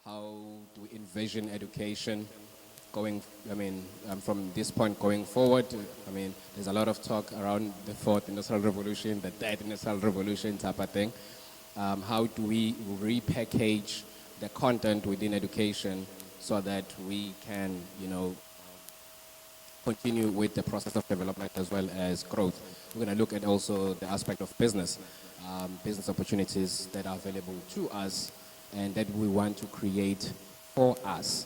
how do we envision education going, from this point going forward? There's a lot of talk around the fourth industrial revolution, the third industrial revolution type of thing. How do we repackage the content within education so that we can, continue with the process of development as well as growth? We're going to look at also the aspect of business, business opportunities that are available to us and that we want to create for us.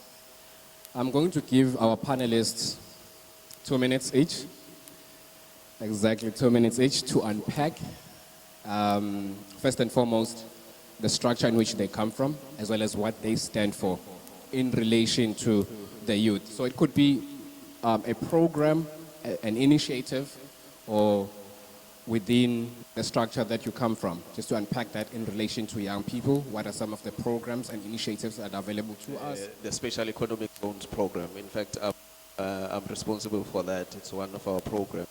I'm going to give our panelists 2 minutes each, exactly 2 minutes each, to unpack, first and foremost, the structure in which they come from, as well as what they stand for in relation to the youth. So it could be a program, an initiative, or within the structure that you come from, just to unpack that in relation to young people. What are some of the programs and initiatives that are available to us? The Special Economic Zones program. In fact, I'm responsible for that. It's one of our programs.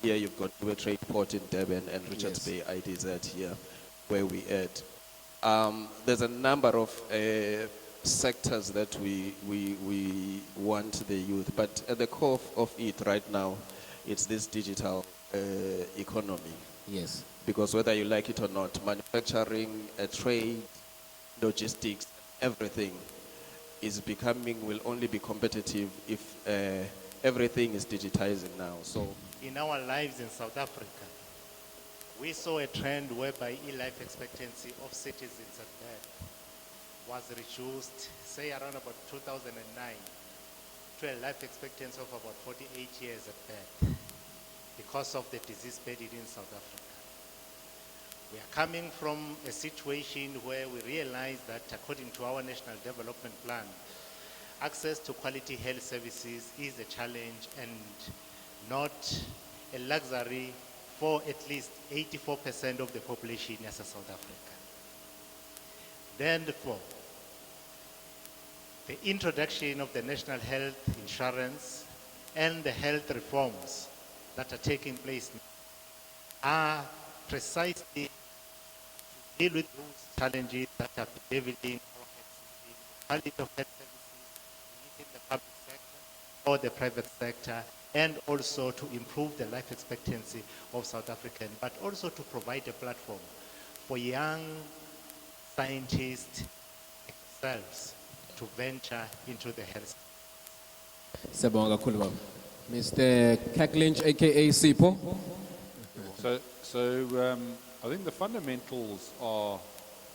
Here you've got the trade port in Durban and Richards Bay IDZ here, where we at. There's a number of sectors that we want the youth, but at the core of it right now, it's this digital economy. Yes. Because whether you like it or not, manufacturing, trade, logistics, everything will only be competitive if everything is digitizing now. So in our lives in South Africa, we saw a trend whereby life expectancy of citizens at birth was reduced, say around about 2009, to a life expectancy of about 48 years at birth because of the disease burden in South Africa. We are coming from a situation where we realize that according to our National Development Plan, access to quality health services is a challenge and not a luxury for at least 84% of the population as a South Africa. Therefore, the introduction of the national health insurance and the health reforms that are taking place are precisely to deal with those challenges that are prevailing quality of health services within the public sector or the private sector, and also to improve the life expectancy of South Africans, but also to provide a platform for young scientists themselves to venture into the health. Mr. Kirk Lynch, aka Sipo. So I think the fundamentals are,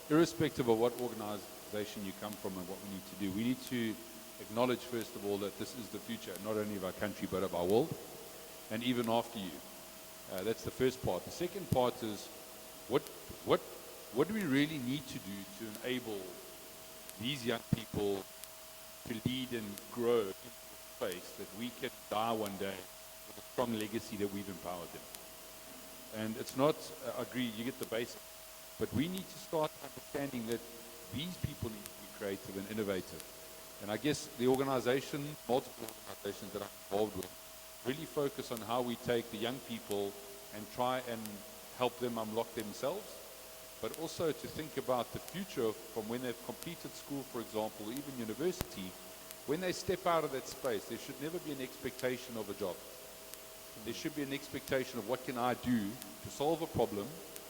irrespective of what organization you come from and what we need to do, we need to acknowledge, first of all, that this is the future, not only of our country, but of our world, and even after you. That's the first part. The second part is, what do we really need to do to enable these young people to lead and grow into a space that we can die one day with a strong legacy that we've empowered them. And it's not, I agree, you get the basics, but we need to start understanding that these people need to be creative and innovative. And I guess the organization, multiple organizations that I'm involved with, really focus on how we take the young people and try and help them unlock themselves, but also to think about the future from when they've completed school, for example, or even university. When they step out of that space, there should never be an expectation of a job. There should be an expectation of what can I do to solve a problem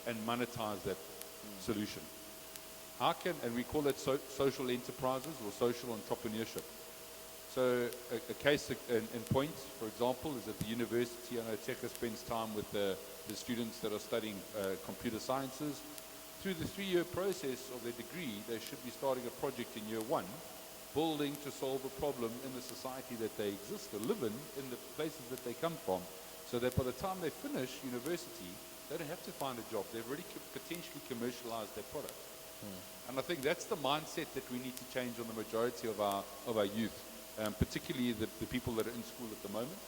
and monetize that solution. How can, and we call it social enterprises or social entrepreneurship. So a case in point, for example, is at the university. I know Teka spends time with the students that are studying computer sciences. Through the 3-year process of their degree, they should be starting a project in year 1, building to solve a problem in the society that they exist or live in the places that they come from, so that by the time they finish university, they don't have to find a job. They've already potentially commercialized their product. And I think that's the mindset that we need to change on the majority of our youth, particularly the people that are in school at the moment.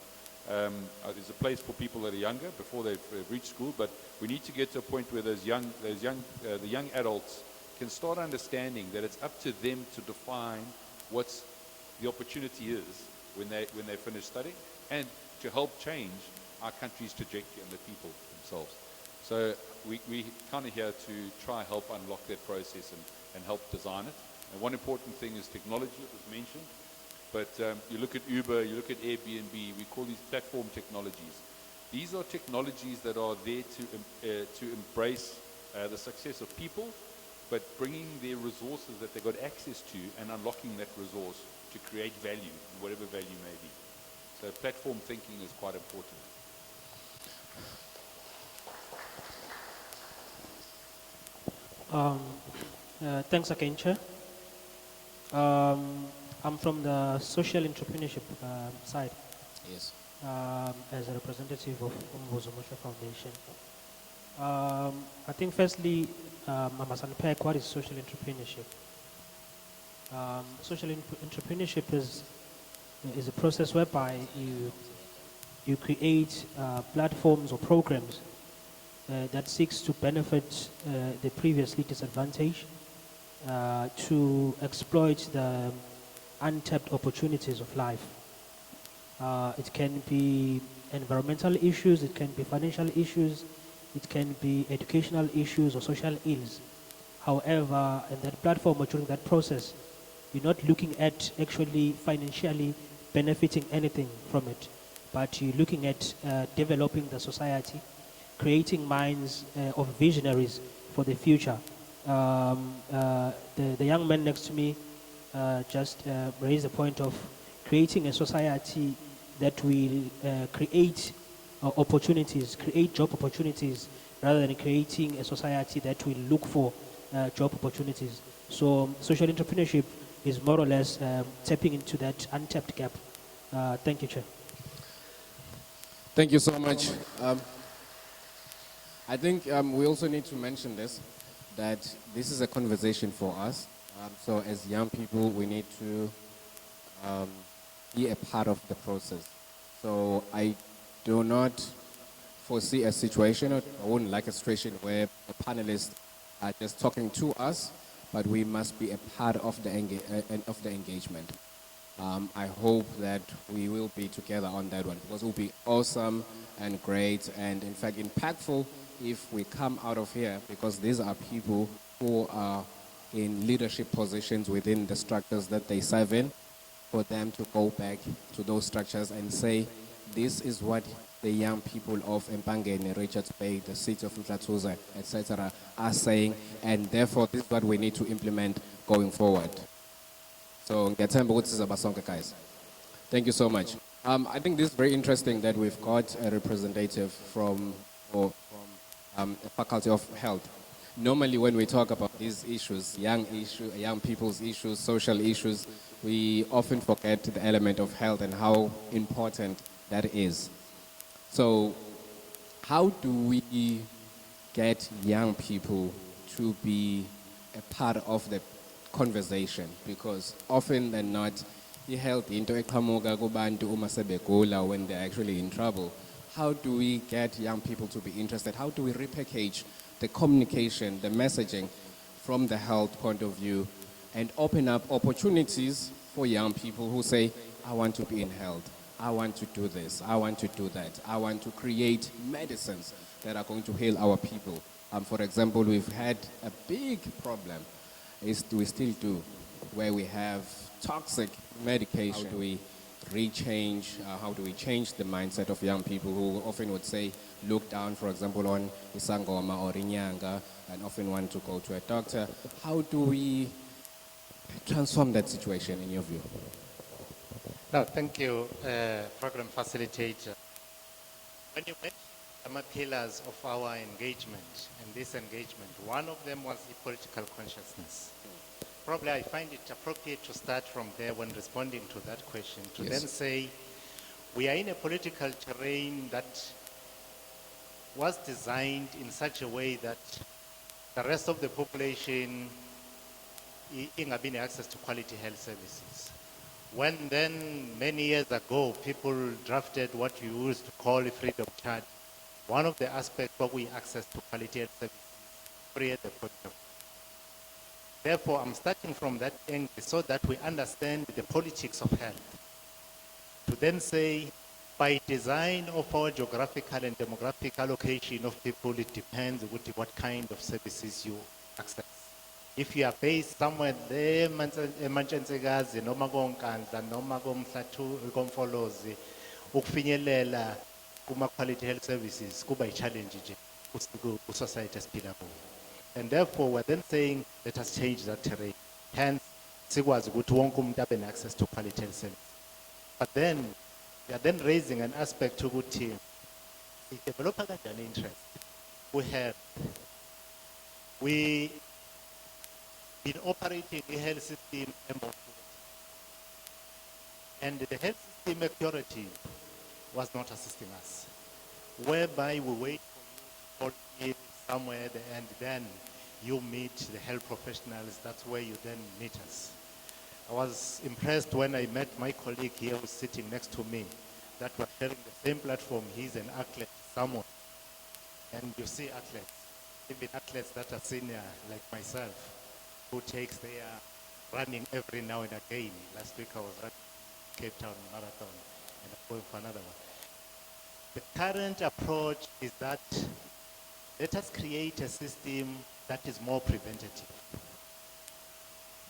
There's a place for people that are younger before they've reached school, but we need to get to a point where the young adults can start understanding that it's up to them to define what the opportunity is when they finish studying, and to help change our country's trajectory and the people themselves. So we kind of here to try help unlock that process and help design it. And one important thing is technology, it was mentioned. But you look at Uber, you look at Airbnb, we call these platform technologies. These are technologies that are there to embrace the success of people, but bringing their resources that they got access to and unlocking that resource to create value, whatever value may be. So platform thinking is quite important. Thanks again, Chair. I'm from the social entrepreneurship side Yes. as a representative of Umvuzomuhle Foundation. I think firstly, I must unpack what is social entrepreneurship. Social entrepreneurship is a process whereby you create platforms or programs that seeks to benefit the previously disadvantaged, to exploit the untapped opportunities of life. It can be environmental issues, it can be financial issues, it can be educational issues or social ills. However, in that platform or during that process, you're not looking at actually financially benefiting anything from it, but you're looking at developing the society, creating minds of visionaries for the future. The young man next to me just raised the point of creating a society that will create opportunities, create job opportunities, rather than creating a society that will look for job opportunities. So social entrepreneurship is more or less tapping into that untapped gap. Thank you, Chair. Thank you so much. I think we also need to mention this, that this is a conversation for us. So as young people, we need to be a part of the process. So I do not foresee a situation, or I wouldn't like a situation where the panelists are just talking to us, but we must be a part of the engagement. I hope that we will be together on that one, because it will be awesome and great and in fact impactful if we come out of here, because these are people who are in leadership positions within the structures that they serve in, for them to go back to those structures and say, this is what the young people of Empangeni, Richards Bay, the city of Mkhlathuze, etc. are saying, and therefore this is what we need to implement going forward. So, guys. Thank you so much. I think this is very interesting that we've got a representative from the Faculty of Health. Normally when we talk about these issues, young people's issues, social issues, we often forget the element of health and how important that is. So how do we get young people to be a part of the conversation? Because often than not, health into eqhamuka kubantu uma sebegula when they're actually in trouble. How do we get young people to be interested? How do we repackage the communication, the messaging from the health point of view, and open up opportunities for young people who say, I want to be in health, I want to do this, I want to do that, I want to create medicines that are going to heal our people. For example, we've had a big problem, we still do, where we have toxic medication. How do we how do we change the mindset of young people who often would say, look down, for example, on isangoma or inyanga, and often want to go to a doctor? How do we transform that situation in your view? No, thank you, program facilitator. When you mentioned the pillars of our engagement, and this engagement, one of them was the political consciousness. Probably I find it appropriate to start from there when responding to that question, to then say, we are in a political terrain that was designed in such a way that the rest of the population ingabini access to quality health services. When then, many years ago, people drafted what you used to call a freedom charter, one of the aspects where we access to quality health services, create the problem. Therefore, I'm starting from that angle so that we understand the politics of health. To then say, by design of our geographical and demographic allocation of people, it depends on what kind of services you access. If you are based somewhere there, eMantshensikazi noma koNkandla noma koMfolozi, ukufinyelela kuma-quality health services kuba i-challenge nje ku-society esiphila kuyo. And therefore, we're then saying, let us change that terrain. Hence, sikwazi ukuthi wonke umuntu abe access to quality health service. But then, we are then raising an aspect ukuthi i-develop kanjani interest. We been operating a health system and the health system accuracy was not assisting us, whereby we wait for you to call in somewhere and then you meet the health professionals. That's where you then meet us. I was impressed when I met my colleague here who's sitting next to me, that we're sharing the same platform. He's an athlete somewhere, and you see athletes, even athletes that are senior like myself, who takes their running every now and again. Last week I was running Cape Town Marathon and I'm going for another one. The current approach is that let us create a system that is more preventative,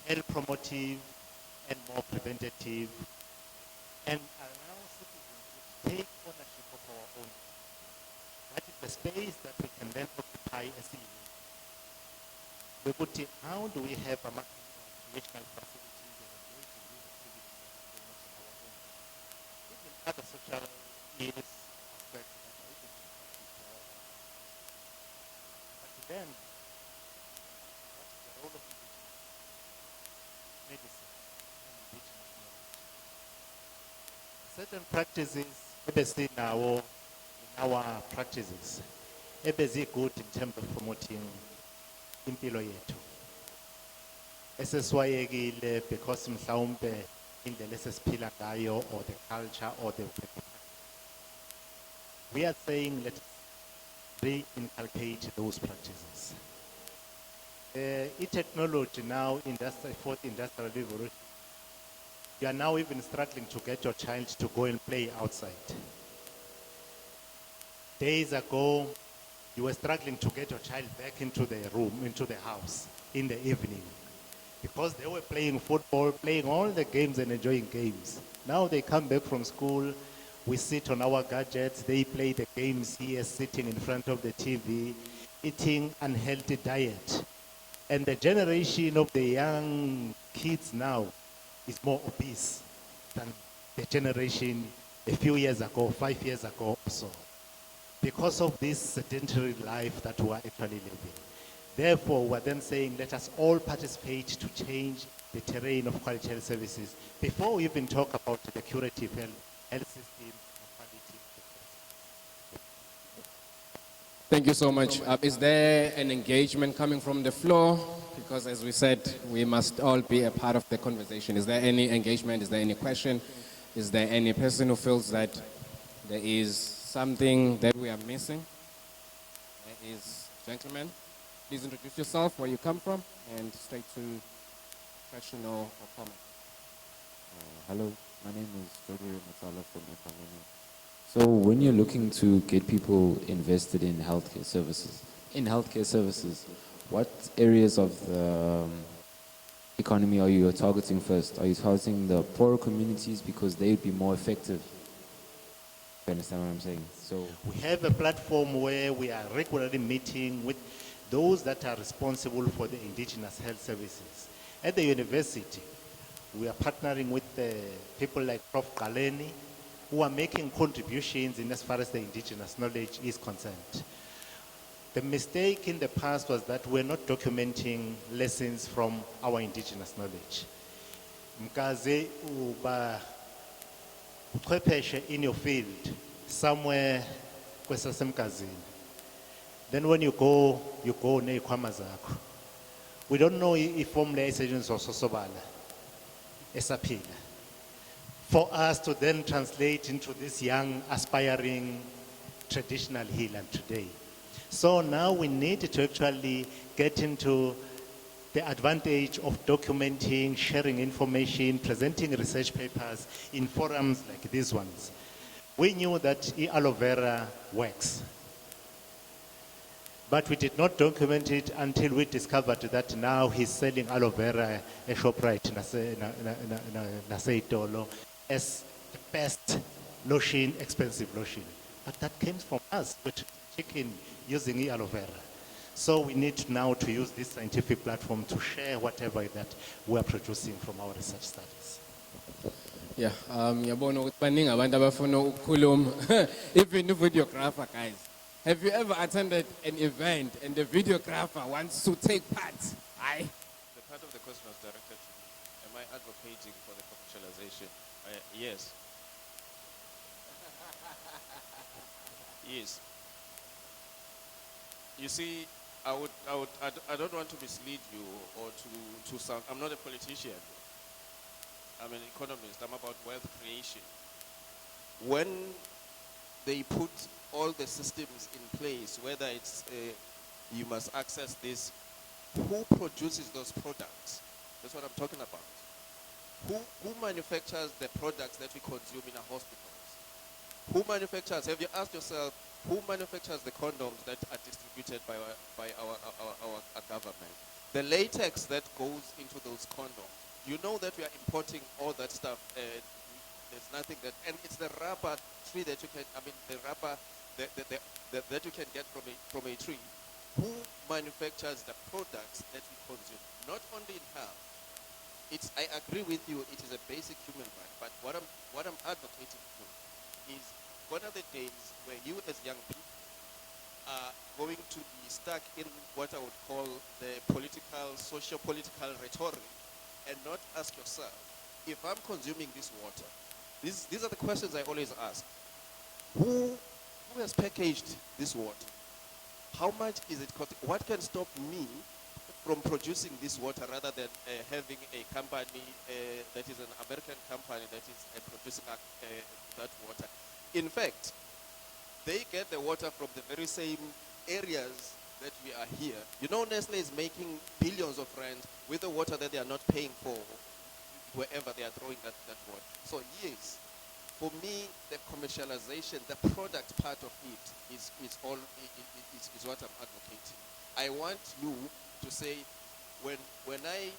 health promotive and more preventative, and allow citizens to take ownership of our own. That is the space that we can then occupy as a unit. We put in, how do we have a maximum recreational facilities and a way to use activities and promote our own? Even other social ills aspects that I can discuss before. But then, what's the role of indigenous medicine and indigenous knowledge? Certain practices, obviously in our practices, obviously good in terms of promoting impilo yethu eseswayekile because mhlawumbe indlela esesiphila ngayo or the culture or the we are saying let's re-inculcate those practices. Technology now, fourth industrial revolution, you are now even struggling to get your child to go and play outside. Days ago, you were struggling to get your child back into the room, into the house in the evening, because they were playing football, playing all the games and enjoying games. Now they come back from school, we sit on our gadgets, they play the games here, sitting in front of the TV, eating unhealthy diet. And the generation of the young kids now is more obese than the generation a few years ago, 5 years ago or so, because of this sedentary life that we are actually living. Therefore, we're then saying, let us all participate to change the terrain of quality health services before we even talk about the curative health system and quality. Thank you so much. Is there an engagement coming from the floor? Because as we said, we must all be a part of the conversation. Is there any engagement? Is there any question? Is there any person who feels that there is something that we are missing? There is, gentlemen, please introduce yourself, where you come from, and straight to question or comment. Hello, my name is Jodri Matala from Empangeni. So when you're looking to get people invested in healthcare services, what areas of the economy are you targeting first? Are you targeting the poorer communities because they would be more effective? You understand what I'm saying? So we have a platform where we are regularly meeting with those that are responsible for the indigenous health services. At the university, we are partnering with people like Prof. Galeni, who are making contributions in as far as the indigenous knowledge is concerned. The mistake in the past was that we're not documenting lessons from our indigenous knowledge. Mkaze uba uchwepheshe in your field, somewhere kwesasemkazini. Then when you go ney'khwama zakho. We don't know if formula esetshenziswa sosobala esaphila. For us to then translate into this young, aspiring, traditional healer today. So now we need to actually get into the advantage of documenting, sharing information, presenting research papers in forums like these ones. We knew that aloe vera works. But we did not document it until we discovered that now he's selling aloe vera at ShopRite Naseitolo as the best lotion, expensive lotion. But that came from us, with chicken using aloe vera. So we need now to use this scientific platform to share whatever that we are producing from our research studies. Yeah, ngiyabona ukuthi baningi abantu abafuna ukukhuluma. Even the videographer, guys. Have you ever attended an event and the videographer wants to take part? Aye. The part of the question was directed to me. Am I advocating for the commercialization? Yes. Yes. You see, I don't want to mislead you or to sound, I'm not a politician. I'm an economist. I'm about wealth creation. When they put all the systems in place, whether it's you must access this, who produces those products? That's what I'm talking about. Who manufactures the products that we consume in our hospitals? Who manufactures, have you asked yourself, who manufactures the condoms that are distributed by our government? The latex that goes into those condoms, you know that we are importing all that stuff. There's nothing that, and it's the rubber tree that you can, the rubber that you can get from a tree. Who manufactures the products that we consume? Not only in health. I agree with you, it is a basic human right, but what I'm advocating for is one of the days where you as young people are going to be stuck in what I would call the socio-political rhetoric and not ask yourself, if I'm consuming this water, these are the questions I always ask. Who has packaged this water? How much is it costing? What can stop me from producing this water rather than having a company that is an American company that is producing that water? In fact, they get the water from the very same areas that we are here. You know, Nestle is making billions of rand with the water that they are not paying for wherever they are throwing that water. So yes, for me, the commercialization, the product part of it is what I'm advocating. I want you to say, when I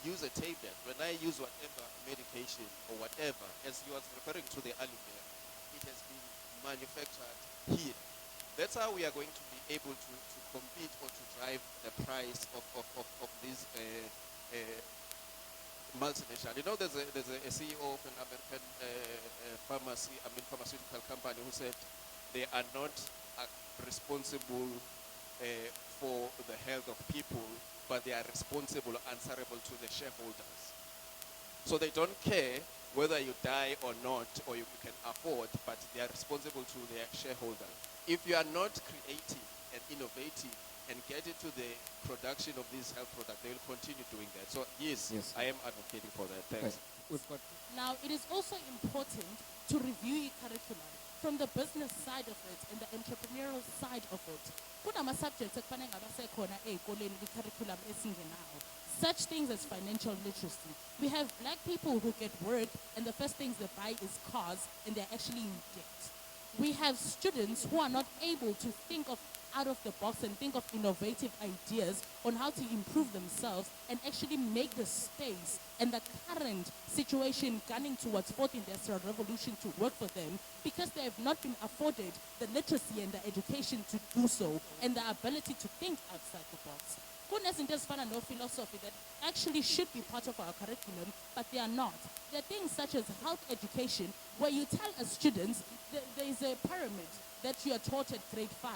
use a tablet, when I use whatever medication or whatever, as you are referring to the aloe vera, it has been manufactured here. That's how we are going to be able to compete or to drive the price of these multinational. You know, there's a CEO of an American pharmaceutical company who said they are not responsible for the health of people, but they are responsible, answerable to the shareholders. So they don't care whether you die or not, or you can afford, but they are responsible to their shareholder. If you are not creative and innovative and get into the production of this health product, they will continue doing that. So yes. I am advocating for that. Thanks. Now, it is also important to review your curriculum from the business side of it and the entrepreneurial side of it. Subjects curriculum such things as financial literacy. We have black people who get work and the first things they buy is cars and they're actually in debt. We have students who are not able to think of out of the box and think of innovative ideas on how to improve themselves and actually make the space and the current situation gunning towards fourth industrial revolution to work for them because they have not been afforded the literacy and the education to do so and the ability to think outside the box. No philosophy that actually should be part of our curriculum, but they are not. There are things such as health education, where you tell as students there is a pyramid that you are taught at grade 5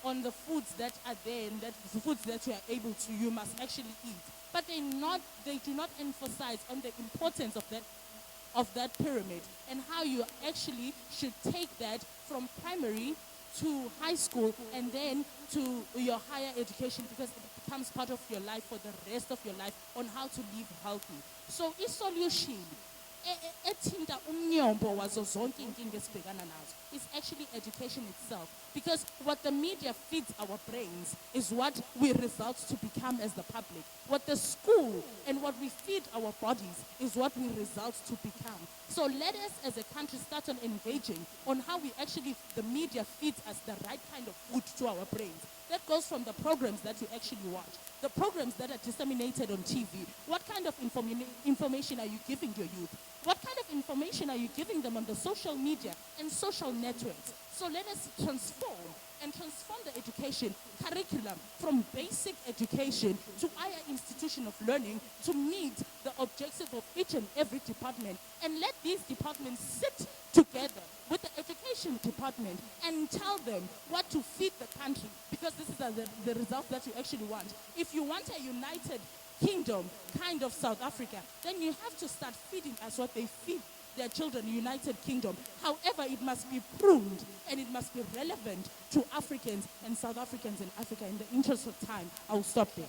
on the foods that are there and that the foods that you are able to, you must actually eat. But they do not emphasize on the importance of that pyramid and how you actually should take that from primary to high school and then to your higher education because it becomes part of your life for the rest of your life on how to live healthy. So i-solution ethinta umnyombo wazo zonke inkinga esibhekana nazo is actually education itself, because what the media feeds our brains is what we result to become as the public. What the school and what we feed our bodies is what we result to become. So let us as a country start on engaging on how we actually, the media feeds us the right kind of food to our brains. That goes from the programs that you actually watch, the programs that are disseminated on TV. What kind of information are you giving your youth? What kind of information are you giving them on the social media and social networks? So let us transform the education curriculum from basic education to higher institution of learning to meet the objective of each and every department, and let these departments sit together with the education department and tell them what to feed the country, because this is the result that you actually want. If you want a united kingdom kind of South Africa, then you have to start feeding us what they feed their children, United Kingdom. However, it must be pruned and it must be relevant to Africans and South Africans in Africa. In the interest of time, I'll stop there.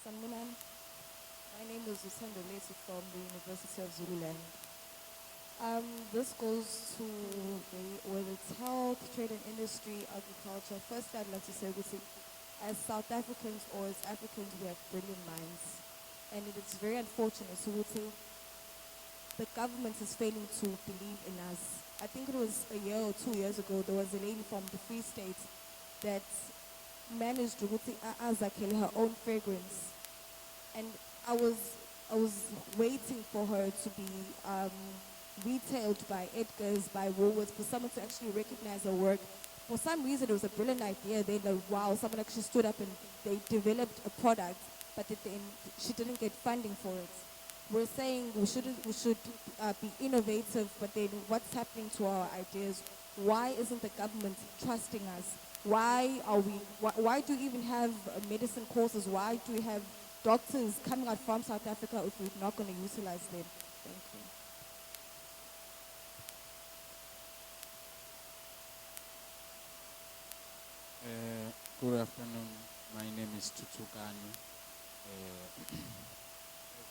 Sanminan. My name is Buthelezi from the University of Zululand. This goes to whether it's health, trade and industry, agriculture. First, I'd like to say, as South Africans or as Africans, we have brilliant minds. And it is very unfortunate. So the government is failing to believe in us. I think it was a year or 2 years ago, there was a lady from the Free State that managed to kill her own fragrance. And I was waiting for her to be retailed by Edgar's, by Woolworths, for someone to actually recognize her work. For some reason, it was a brilliant idea. They like, wow, someone actually stood up and they developed a product, but then she didn't get funding for it. We're saying we should be innovative, but then what's happening to our ideas? Why isn't the government trusting us? Why do we even have medicine courses? Why do we have doctors coming out from South Africa if we're not going to utilize them? Thank you. Good afternoon. My name is Tutukani.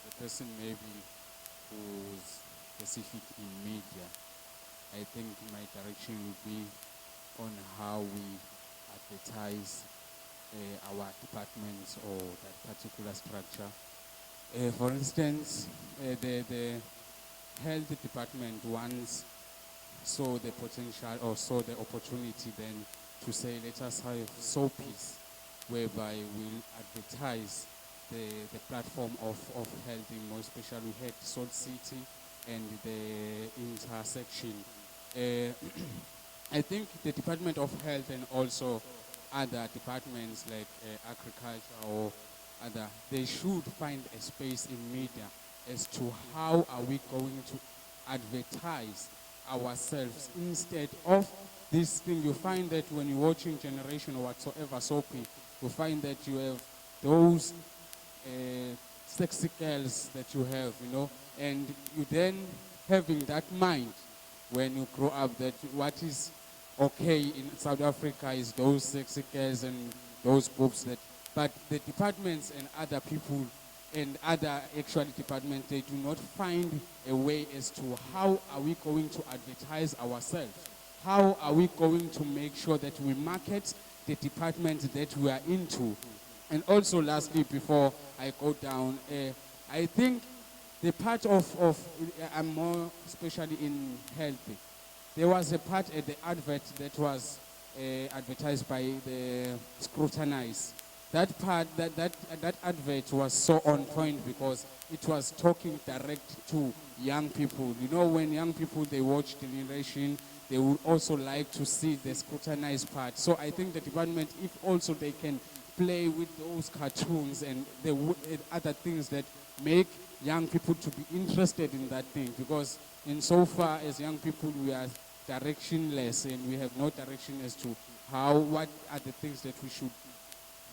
The person maybe who's specific in media, I think my direction would be on how we advertise our departments or that particular structure. For instance, the health department once saw the potential or saw the opportunity then to say, let us have soapies whereby we'll advertise the platform of health, more especially we had Salt City and the intersection. I think the Department of Health and also other departments like agriculture or other, they should find a space in media as to how are we going to advertise ourselves instead of this thing. You find that when you're watching Generation or whatsoever soapy, you find that you have those sexy girls that you have, and you then having that mind when you grow up that what is okay in South Africa is those sexy girls and those boobs but the departments and other people and other actual departments, they do not find a way as to how are we going to advertise ourselves. How are we going to make sure that we market the department that we are into? And also lastly, before I go down, I think the part of I'm more especially in health. There was a part at the advert that was advertised by the Scrutinize. That part, that advert was so on point because it was talking direct to young people. When young people, they watch Generation, they would also like to see the scrutinized part. So I think the department, if also they can play with those cartoons and the other things that make young people to be interested in that thing, because in so far as young people, we are directionless and we have no direction as to what are the things that we should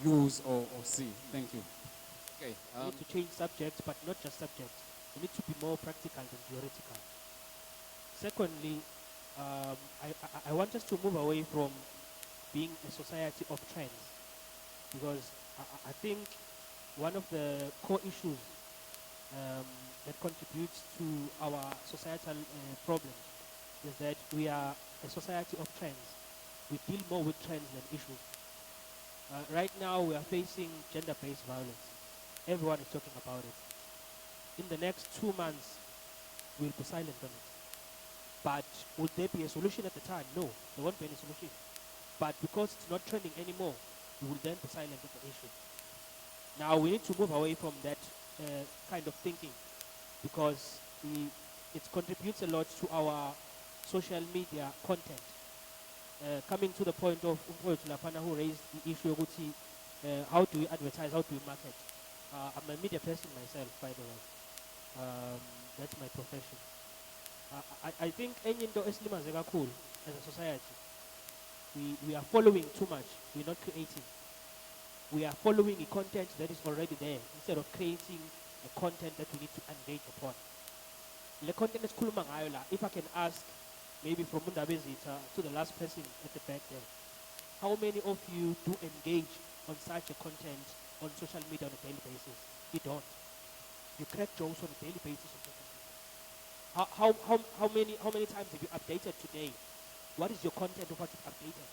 use or see. Thank you. Okay. We need to change subjects, but not just subjects. We need to be more practical than theoretical. Secondly, I want us to move away from being a society of trends, because I think one of the core issues that contributes to our societal problems is that we are a society of trends. We deal more with trends than issues. Right now, we are facing gender-based violence. Everyone is talking about it. In the next 2 months, we'll be silent on it. But would there be a solution at the time? No, there won't be any solution. But because it's not trending anymore, we will then be silent at the issue. Now we need to move away from that kind of thinking, because it contributes a lot to our social media content. Coming to the point of Mfowethu Lapana, who raised the issue of how do we advertise, how do we market. I'm a media person myself, by the way. That's my profession. I think any eslimazeka cool as a society. We are following too much. We're not creating. We are following a content that is already there instead of creating a content that we need to engage upon. The content is cool. If I can ask, maybe from RBIDZ to the last person at the back there, how many of you do engage on such a content on social media on a daily basis? You don't. You crack jokes on a daily basis on social media. How many times have you updated today? What is your content of what you've updated?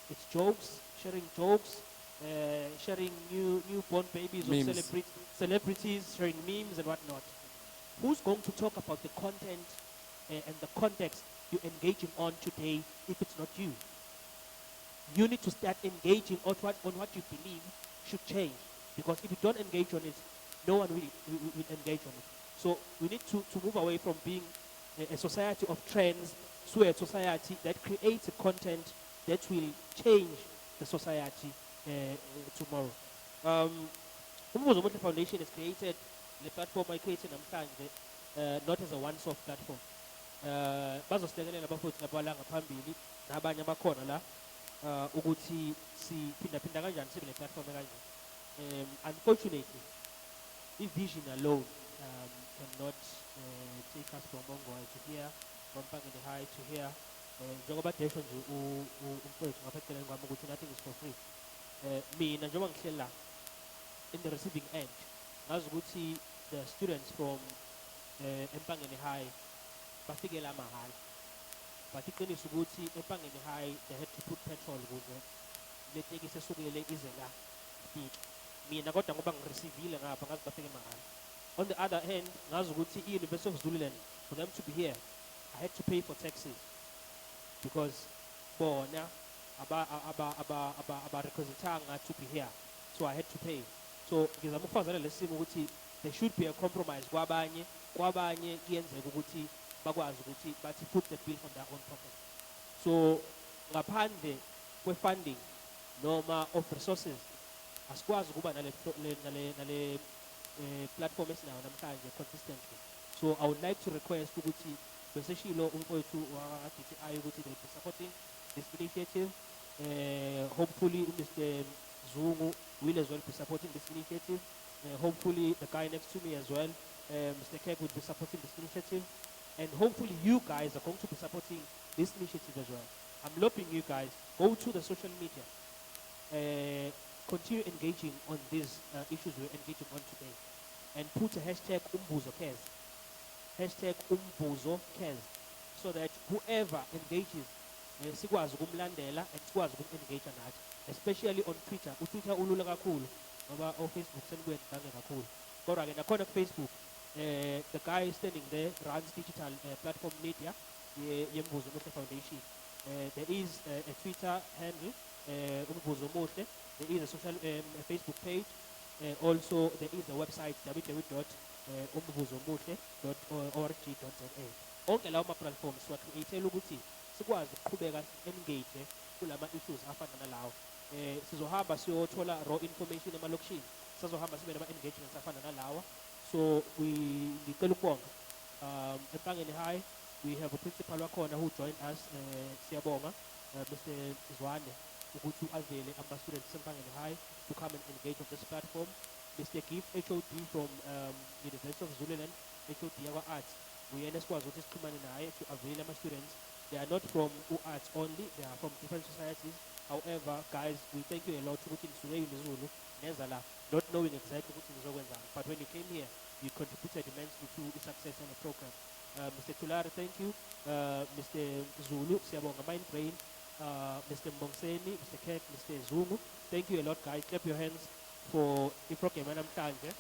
It's jokes, sharing newborn babies of celebrities, sharing memes and whatnot. Who's going to talk about the content and the context you're engaging on today if it's not you? You need to start engaging on what you believe should change. Because if you don't engage on it, no one will engage on it. So we need to move away from being a society of trends to a society that creates a content that will change the society tomorrow. Umvuzomuhle Foundation has created the platform I created not as a one-off platform. Bazosilekelela abafowethu labala ngaphambili nabanye abakhona la ukuthi siphinda kanjani sibe le platform kanje. Unfortunately, the vision alone cannot take us from Mongwe to here, from Empangeni High to here. Njengoba desho nje umfowethu ngapheceleni kwami ukuthi nothing is for free. Mina njengoba ngihlela in the receiving end, ngazi ukuthi the students from Empangeni High bafike la mahala. But iqiniso ukuthi Empangeni High they had to put petrol ukuze le tekisi esukele ize la ifike. Mina kodwa ngoba ngireceiveile ngapha ngazi bafike mahala. On the other hand, ngazi ukuthi University of Zululand, for them to be here, I had to pay for taxes because bona aba representanga to be here, so I had to pay. So ngizama ukufazana lesimo ukuthi there should be a compromise kwabanye kuyenzeka ukuthi bakwazi ukuthi bathi put the bill on their own pocket. So ngaphandle kwe-funding noma of resources asikwazi ukuba nale platform esinayo namhlanje consistently. So I would like to request ukuthi beseshilo umfowethu wa-DTI ukuthi they will be supporting this initiative. Hopefully Mr. Zungu will as well be supporting this initiative. Hopefully the guy next to me as well, Mr. Kirk, will be supporting this initiative. And hopefully you guys are going to be supporting this initiative as well. I'm lobbying you guys, go to the social media, continue engaging on these issues we're engaging on today, and put a hashtag #umvuzocares, hashtag #umvuzocares, so that whoever engages, sikwazi ukumlandela and sikwazi ukum-engage nathi, especially on Twitter. Twitter ulula kakhulu, ngoba Facebook senibuye ngidange kakhulu. Kodwa ke nakhona Facebook, the guy standing there runs digital platform media, uMvuzomuhle Foundation. There is a Twitter handle, Umvuzomuhle. There is a social Facebook page. Also, there is a website, www.umvuzomuhle.org.za. Onke lawo ma-platforms siwa-create ukuthi sikwazi ukuqhubeka engage kulama issues afana nalawo. Sizohamba siyothola raw information emalokishini, sizohamba sibe nama-engagements afana nalawa. So ngicela ukubonga Empangeni High, we have a principal wakhona who joined us, siyabonga, Mr. Zwane, ukuthi avele ama-students Empangeni High to come and engage on this platform. Mr. Gift HOD from University of Zululand, HOD our arts, we esikwazi ukuthi siqhumane naye to avail ama-students. They are not from arts only, they are from different societies. However, guys, we thank you a lot ukuthi nisuke eZulu neza la, not knowing exactly ukuthi nizokwenzani. But when you came here, you contributed immensely to the success of the program. Mr. Tulare, thank you. Mr. Zulu, siyabonga Mind Brain. Mr. Mbongiseni, Mr. Kirk, Mr. Zungu, thank you a lot, guys. Clap your hands for the program namhlanje.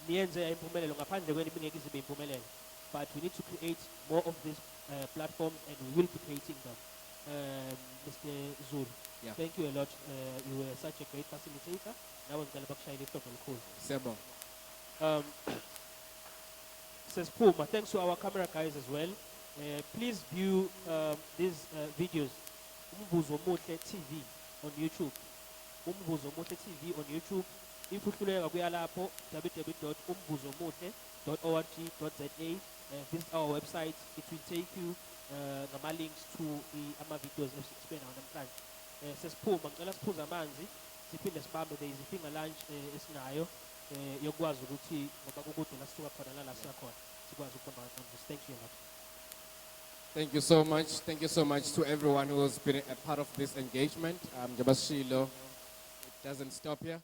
niyenze impumelelo ngaphandle kwenu bingeke ize ibe impumelelo. But we need to create more of these platforms, and we will be creating them. Mr. Zulu, Yeah. thank you a lot. You were such a great facilitator. Now ngicela bakushayele ihlobo elikhulu. Siyabonga. Says Puma, thanks to our camera guys as well. Please view these videos. Umvuzomuhle TV on YouTube. Umvuzomuhle TV on YouTube. If you follow www.umvuzomuhle.org.za, visit our website. It will take you links to the videos explain on them. Says Puma, ngicela siphuza amanzi. Siphinde sibambe there is a finger lunch esinayo. Yokwazi ukuthi ngoba kukude la sisuka khona la siyakhona sikwazi ukubamba ngaphandle. Thank you a lot. Thank you so much. Thank you so much to everyone who has been a part of this engagement. Jabashilo, it doesn't stop here.